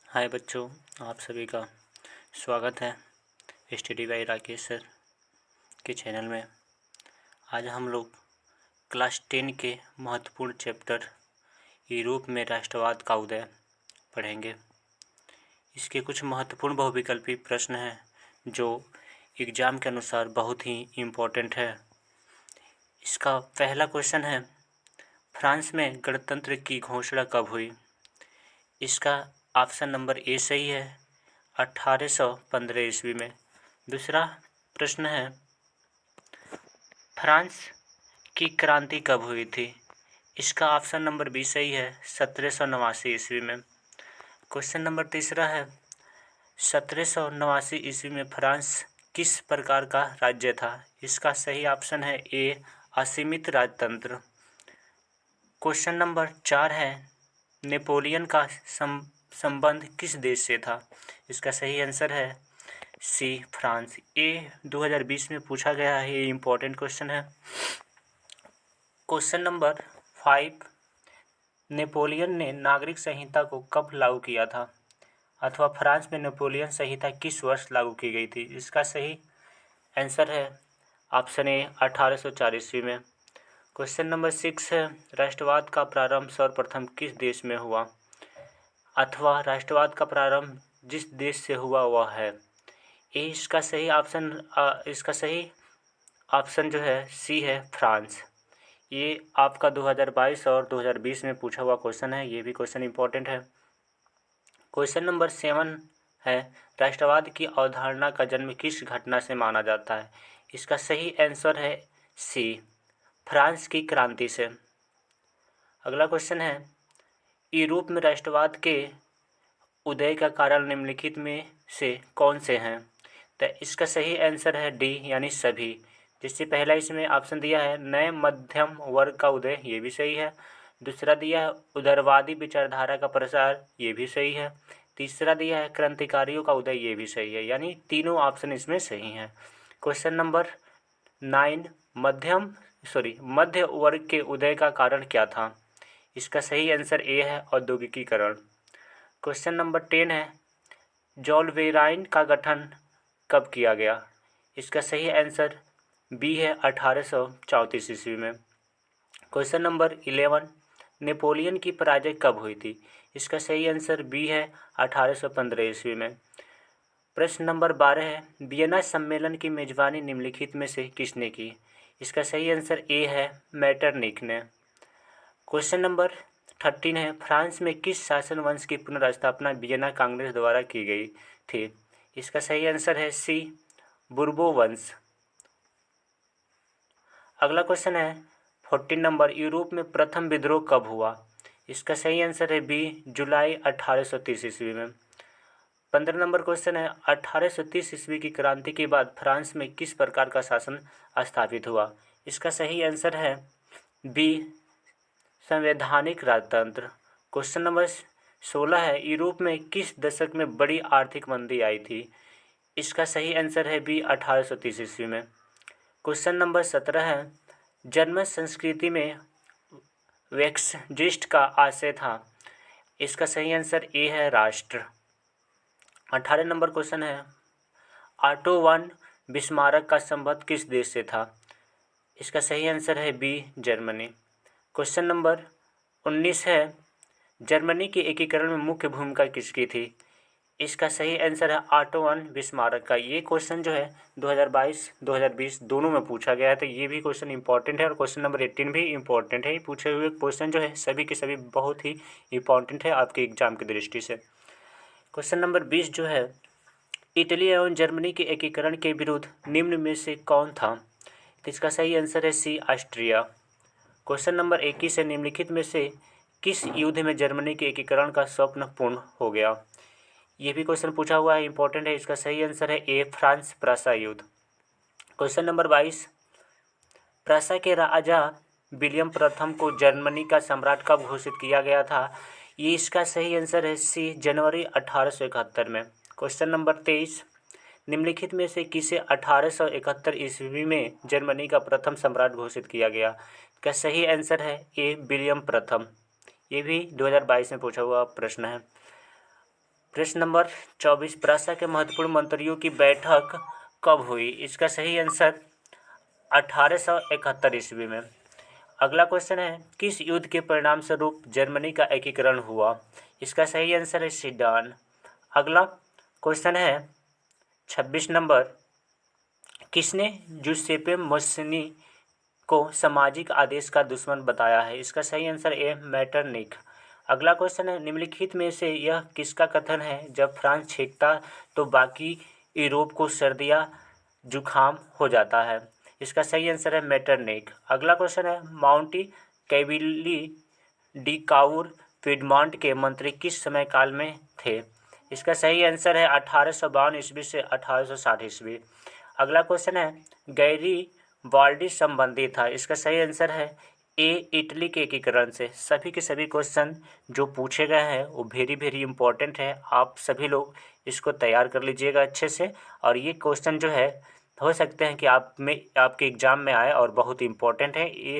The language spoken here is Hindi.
हाय बच्चों, आप सभी का स्वागत है स्टडी बाय राकेश सर के चैनल में। आज हम लोग क्लास 10 के महत्वपूर्ण चैप्टर यूरोप में राष्ट्रवाद का उदय पढ़ेंगे। इसके कुछ महत्वपूर्ण बहुविकल्पी प्रश्न हैं जो एग्ज़ाम के अनुसार बहुत ही इम्पोर्टेंट है। इसका पहला क्वेश्चन है, फ्रांस में गणतंत्र की घोषणा कब हुई? इसका ऑप्शन नंबर ए सही है, 1815 ईस्वी में। दूसरा प्रश्न है, फ्रांस की क्रांति कब हुई थी? इसका ऑप्शन नंबर बी सही है, 1789 ईस्वी में। क्वेश्चन नंबर तीसरा है, 1789 ईस्वी में फ्रांस किस प्रकार का राज्य था? इसका सही ऑप्शन है ए, असीमित राजतंत्र। क्वेश्चन नंबर 4 है, नेपोलियन का संबंध किस देश से था? इसका सही आंसर है सी, फ्रांस। ये 2020 में पूछा गया है, ये इम्पोर्टेंट क्वेश्चन है। क्वेश्चन नंबर 5, नेपोलियन ने नागरिक संहिता को कब लागू किया था? अथवा फ्रांस में नेपोलियन संहिता किस वर्ष लागू की गई थी? इसका सही आंसर है ऑप्शन ए, 1804 ईस्वी में। क्वेश्चन नंबर 6 है, राष्ट्रवाद का प्रारंभ सर्वप्रथम किस देश में हुआ? अथवा राष्ट्रवाद का प्रारंभ जिस देश से हुआ वह है। इसका सही ऑप्शन जो है सी है, फ्रांस। ये आपका 2022 और 2020 में पूछा हुआ क्वेश्चन है, ये भी क्वेश्चन इंपॉर्टेंट है। क्वेश्चन नंबर 7 है, राष्ट्रवाद की अवधारणा का जन्म किस घटना से माना जाता है? इसका सही आंसर है सी, फ्रांस की क्रांति से। अगला क्वेश्चन है, यूरोप में राष्ट्रवाद के उदय का कारण निम्नलिखित में से कौन से हैं? तो इसका सही आंसर है डी, यानी सभी। जिससे पहला इसमें ऑप्शन दिया है नए मध्यम वर्ग का उदय, ये भी सही है। दूसरा दिया है उदारवादी विचारधारा का प्रसार, ये भी सही है। तीसरा दिया है क्रांतिकारियों का उदय, ये भी सही है। यानी तीनों ऑप्शन इसमें सही हैं। क्वेश्चन नंबर 9, मध्य वर्ग के उदय का कारण क्या था? इसका सही आंसर ए है, औद्योगिकीकरण। क्वेश्चन नंबर 10 है, जोलवेराइन का गठन कब किया गया? इसका सही आंसर बी है, 1834 ईस्वी में। क्वेश्चन नंबर 11, नेपोलियन की पराजय कब हुई थी? इसका सही आंसर बी है, 1815 ईस्वी में। प्रश्न नंबर 12 है, वियना सम्मेलन की मेजबानी निम्नलिखित में से किसने की? इसका सही आंसर ए है, मेटरनिख ने। क्वेश्चन नंबर 13 है, फ्रांस में किस शासन वंश की पुनर्स्थापना वियना कांग्रेस द्वारा की गई थी? इसका सही आंसर है सी, बुर्बो वंश। अगला क्वेश्चन है 14 नंबर, यूरोप में प्रथम विद्रोह कब हुआ? इसका सही आंसर है बी, जुलाई 1830 ईस्वी में। 15 नंबर क्वेश्चन है, 1830 ईस्वी की क्रांति के बाद फ्रांस में किस प्रकार का शासन स्थापित हुआ? इसका सही आंसर है बी, संवैधानिक राजतंत्र। क्वेश्चन नंबर 16 है, यूरोप में किस दशक में बड़ी आर्थिक मंदी आई थी? इसका सही आंसर है बी, 1830 ईस्वी में। क्वेश्चन नंबर 17 है, जर्मन संस्कृति में वैक्सजिस्ट का आशय था। इसका सही आंसर ए है, राष्ट्र। 18 नंबर क्वेश्चन है, ऑटो वन बिस्मार्क का संबंध किस देश से था? इसका सही आंसर है बी, जर्मनी। क्वेश्चन नंबर 19 है, जर्मनी के एकीकरण में मुख्य भूमिका किसकी थी? इसका सही आंसर है ऑटो वन बिस्मार्क का। ये क्वेश्चन जो है 2022 2020 दोनों में पूछा गया है, तो ये भी क्वेश्चन इंपॉर्टेंट है। और क्वेश्चन नंबर 18 भी इंपॉर्टेंट है। ये पूछे हुए क्वेश्चन जो है सभी के सभी बहुत ही इंपॉर्टेंट है आपके एग्जाम की दृष्टि से। क्वेश्चन नंबर 20 जो है, इटली एवं जर्मनी के एकीकरण के विरुद्ध निम्न में से कौन था? तो इसका सही आंसर है सी, ऑस्ट्रिया। क्वेश्चन नंबर 21 है, निम्नलिखित में से किस युद्ध में जर्मनी के एकीकरण का स्वप्न पूर्ण हो गया? ये भी क्वेश्चन पूछा हुआ है, इंपॉर्टेंट है। इसका सही आंसर है ए, फ्रांस प्रासा युद्ध। क्वेश्चन नंबर 22, प्रासा के राजा विलियम प्रथम को जर्मनी का सम्राट कब घोषित किया गया था? ये इसका सही आंसर है सी, जनवरी 1871 में। क्वेश्चन नंबर 23, निम्नलिखित में से किसे 1871 ईस्वी में जर्मनी का प्रथम सम्राट घोषित किया गया? इसका सही आंसर है ए, विलियम प्रथम। ये भी 2022 में पूछा हुआ प्रश्न है। प्रश्न नंबर 24, प्रासा के महत्वपूर्ण मंत्रियों की बैठक कब हुई? इसका सही आंसर 1871 ईस्वी में। अगला क्वेश्चन है, किस युद्ध के परिणाम स्वरूप जर्मनी का एकीकरण हुआ? इसका सही आंसर है सीडान। अगला क्वेश्चन है 26 नंबर, किसने जूसेप्पे मुस्सोलिनी को सामाजिक आदेश का दुश्मन बताया है? इसका सही आंसर ए मेटरनिख। अगला क्वेश्चन है, निम्नलिखित में से यह किसका कथन है, जब फ्रांस छींकता तो बाकी यूरोप को सर्दियाँ जुकाम हो जाता है? इसका सही आंसर है मेटरनिख। अगला क्वेश्चन है, माउंटी कैविली डी काउर पीडमॉन्ट के मंत्री किस समय काल में थे? इसका सही आंसर है 1852 ईस्वी से 1860 ईस्वी। अगला क्वेश्चन है, गैरी बाल्डी संबंधी था? इसका सही आंसर है ए इटली के एकीकरण से। सभी के सभी क्वेश्चन जो पूछे गए हैं वो वेरी वेरी इंपॉर्टेंट है। आप सभी लोग इसको तैयार कर लीजिएगा अच्छे से, और ये क्वेश्चन जो है हो सकते हैं कि आप में आपके एग्ज़ाम में आए और बहुत इंपॉर्टेंट है ये।